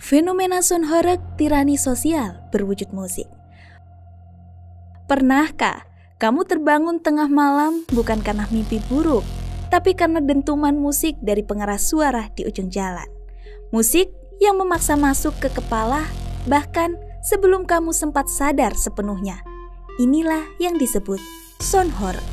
Fenomena sound horeg tirani sosial berwujud musik. Pernahkah kamu terbangun tengah malam bukan karena mimpi buruk, tapi karena dentuman musik dari pengeras suara di ujung jalan? Musik yang memaksa masuk ke kepala, bahkan sebelum kamu sempat sadar sepenuhnya. Inilah yang disebut sound horeg.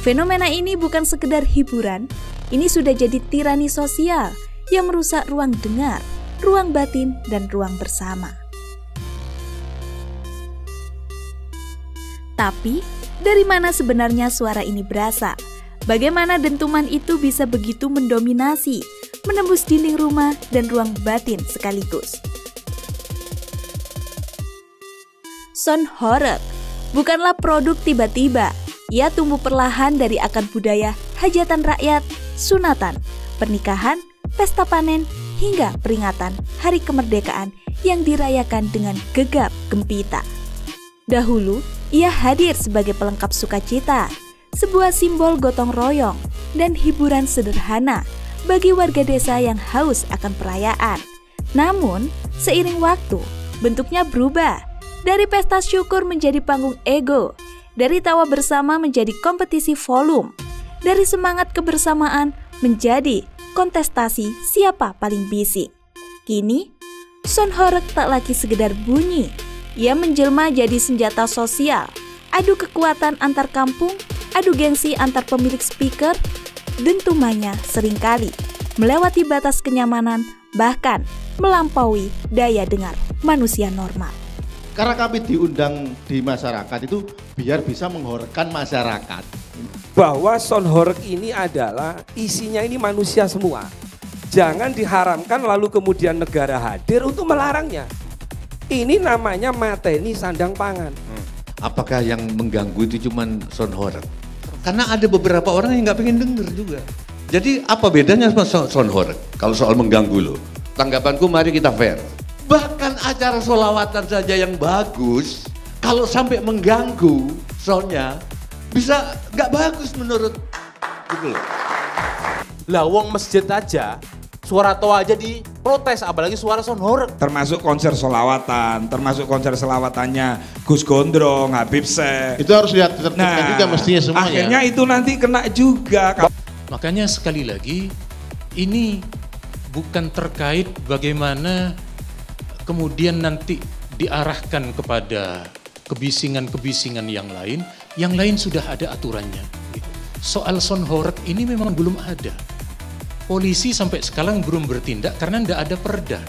Fenomena ini bukan sekedar hiburan, ini sudah jadi tirani sosial yang merusak ruang dengar, ruang batin, dan ruang bersama. Tapi, dari mana sebenarnya suara ini berasal? Bagaimana dentuman itu bisa begitu mendominasi, menembus dinding rumah dan ruang batin sekaligus? Sound horeg bukanlah produk tiba-tiba. Ia tumbuh perlahan dari akar budaya hajatan rakyat, sunatan, pernikahan, pesta panen, hingga peringatan Hari Kemerdekaan yang dirayakan dengan gegap gempita. Dahulu, ia hadir sebagai pelengkap sukacita, sebuah simbol gotong royong dan hiburan sederhana bagi warga desa yang haus akan perayaan. Namun, seiring waktu, bentuknya berubah. Dari pesta syukur menjadi panggung ego, dari tawa bersama menjadi kompetisi volume, dari semangat kebersamaan menjadi kontestasi siapa paling bisik. Kini, sound horeg tak lagi sekedar bunyi. Ia menjelma jadi senjata sosial, adu kekuatan antar kampung, adu gengsi antar pemilik speaker. Dentumannya seringkali melewati batas kenyamanan, bahkan melampaui daya dengar manusia normal. Karena kami diundang di masyarakat itu biar bisa menghoregkan masyarakat. Bahwa sound horeg ini adalah isinya ini manusia semua. Jangan diharamkan lalu kemudian negara hadir untuk melarangnya. Ini namanya mateni sandang pangan. Apakah yang mengganggu itu cuma sound horeg? Karena ada beberapa orang yang nggak pengen denger juga. Jadi apa bedanya sama sound horeg? Kalau soal mengganggu loh. Tanggapanku mari kita fair. Bahkan acara sholawatan saja yang bagus, kalau sampai mengganggu soundnya, bisa nggak bagus menurut gitu loh. Lah wong masjid aja, suara toa aja diprotes, apalagi suara sound horeg. Termasuk konser sholawatan, termasuk konser selawatannya Gus Gondrong, Habib Syekh. Itu harus lihat juga mestinya semuanya. Akhirnya itu nanti kena juga. Makanya sekali lagi, ini bukan terkait bagaimana kemudian nanti diarahkan kepada kebisingan-kebisingan yang lain sudah ada aturannya. Soal sound horeg ini memang belum ada. Polisi sampai sekarang belum bertindak karena tidak ada perda.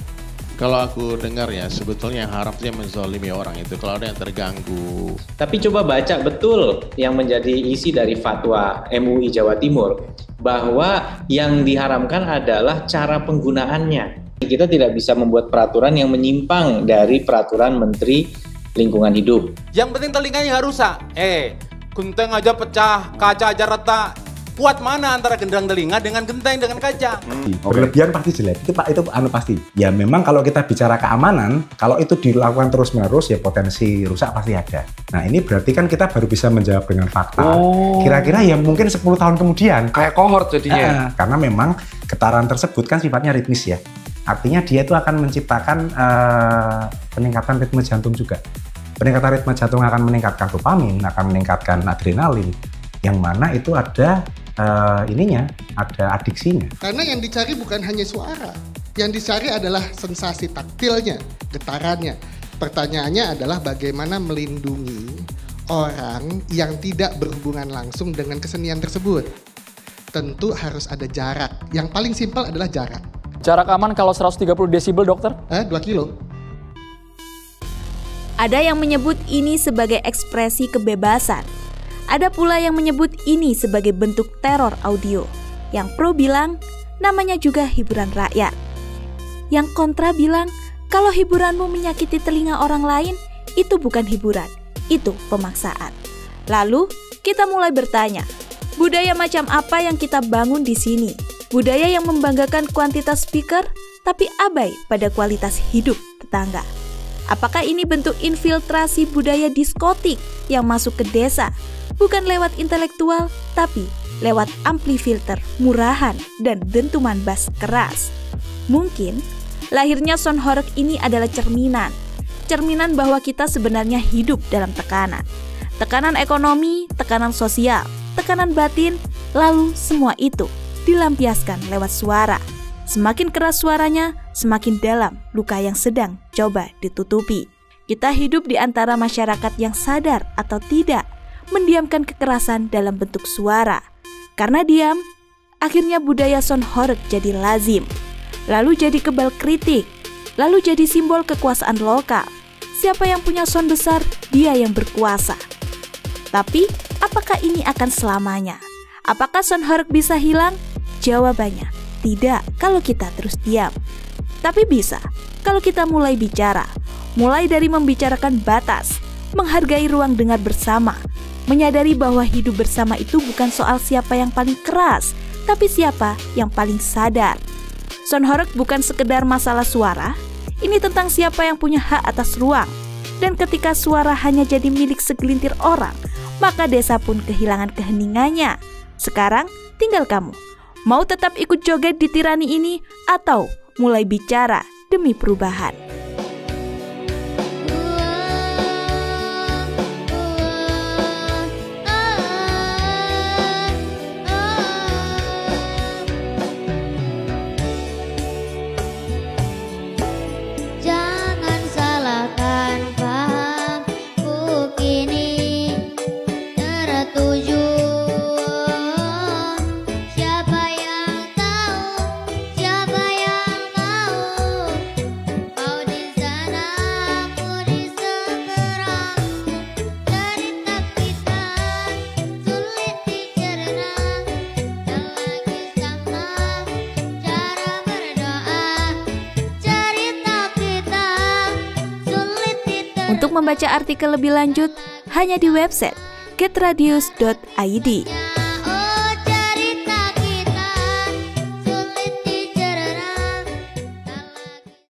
Kalau aku dengar ya, sebetulnya yang harapnya menzalimi orang itu kalau ada yang terganggu. Tapi coba baca betul yang menjadi isi dari fatwa MUI Jawa Timur, bahwa yang diharamkan adalah cara penggunaannya. Kita tidak bisa membuat peraturan yang menyimpang dari peraturan Menteri Lingkungan Hidup. Yang penting telinganya nggak rusak. Genteng aja pecah, kaca aja retak. Kuat mana antara gendang telinga dengan genteng dengan kaca? Berlebihan pasti jelek. Itu pasti. Ya memang kalau kita bicara keamanan, kalau itu dilakukan terus-menerus ya potensi rusak pasti ada. Nah ini berarti kan kita baru bisa menjawab dengan fakta. Kira-kira ya mungkin 10 tahun kemudian. Kayak kohort jadinya. Karena memang getaran tersebut kan sifatnya ritmis ya. Artinya dia itu akan menciptakan peningkatan ritme jantung juga. Peningkatan ritme jantung akan meningkatkan dopamin, akan meningkatkan adrenalin. Yang mana itu ada ada adiksinya. Karena yang dicari bukan hanya suara. Yang dicari adalah sensasi taktilnya, getarannya. Pertanyaannya adalah bagaimana melindungi orang yang tidak berhubungan langsung dengan kesenian tersebut. Tentu harus ada jarak. Yang paling simpel adalah jarak. Jarak aman kalau 130 desibel, dokter? 2 kilo. Ada yang menyebut ini sebagai ekspresi kebebasan. Ada pula yang menyebut ini sebagai bentuk teror audio. Yang pro bilang, namanya juga hiburan rakyat. Yang kontra bilang, kalau hiburanmu menyakiti telinga orang lain, itu bukan hiburan, itu pemaksaan. Lalu, kita mulai bertanya, budaya macam apa yang kita bangun di sini? Budaya yang membanggakan kuantitas speaker, tapi abai pada kualitas hidup tetangga. Apakah ini bentuk infiltrasi budaya diskotik yang masuk ke desa, bukan lewat intelektual, tapi lewat ampli filter murahan dan dentuman bass keras? Mungkin Lahirnya Son Horeg ini adalah cerminan bahwa kita sebenarnya hidup dalam tekanan. Tekanan ekonomi, tekanan sosial, tekanan batin, lalu semua itu dilampiaskan lewat suara. Semakin keras suaranya, semakin dalam luka yang sedang coba ditutupi. Kita hidup di antara masyarakat yang sadar atau tidak mendiamkan kekerasan dalam bentuk suara. Karena diam, akhirnya budaya Son Horeg jadi lazim, lalu jadi kebal kritik, lalu jadi simbol kekuasaan lokal. Siapa yang punya son besar, dia yang berkuasa. Tapi, apakah ini akan selamanya? Apakah Son Horeg bisa hilang? Jawabannya, tidak kalau kita terus diam. Tapi bisa kalau kita mulai bicara. Mulai dari membicarakan batas, menghargai ruang dengar bersama, menyadari bahwa hidup bersama itu bukan soal siapa yang paling keras, tapi siapa yang paling sadar. Son Horeg bukan sekedar masalah suara, ini tentang siapa yang punya hak atas ruang. Dan ketika suara hanya jadi milik segelintir orang, maka desa pun kehilangan keheningannya. Sekarang tinggal kamu. Mau tetap ikut joget di tirani ini atau mulai bicara demi perubahan? Jangan salahkan pahamku kini tertuju. Untuk membaca artikel lebih lanjut, hanya di website getradius.id.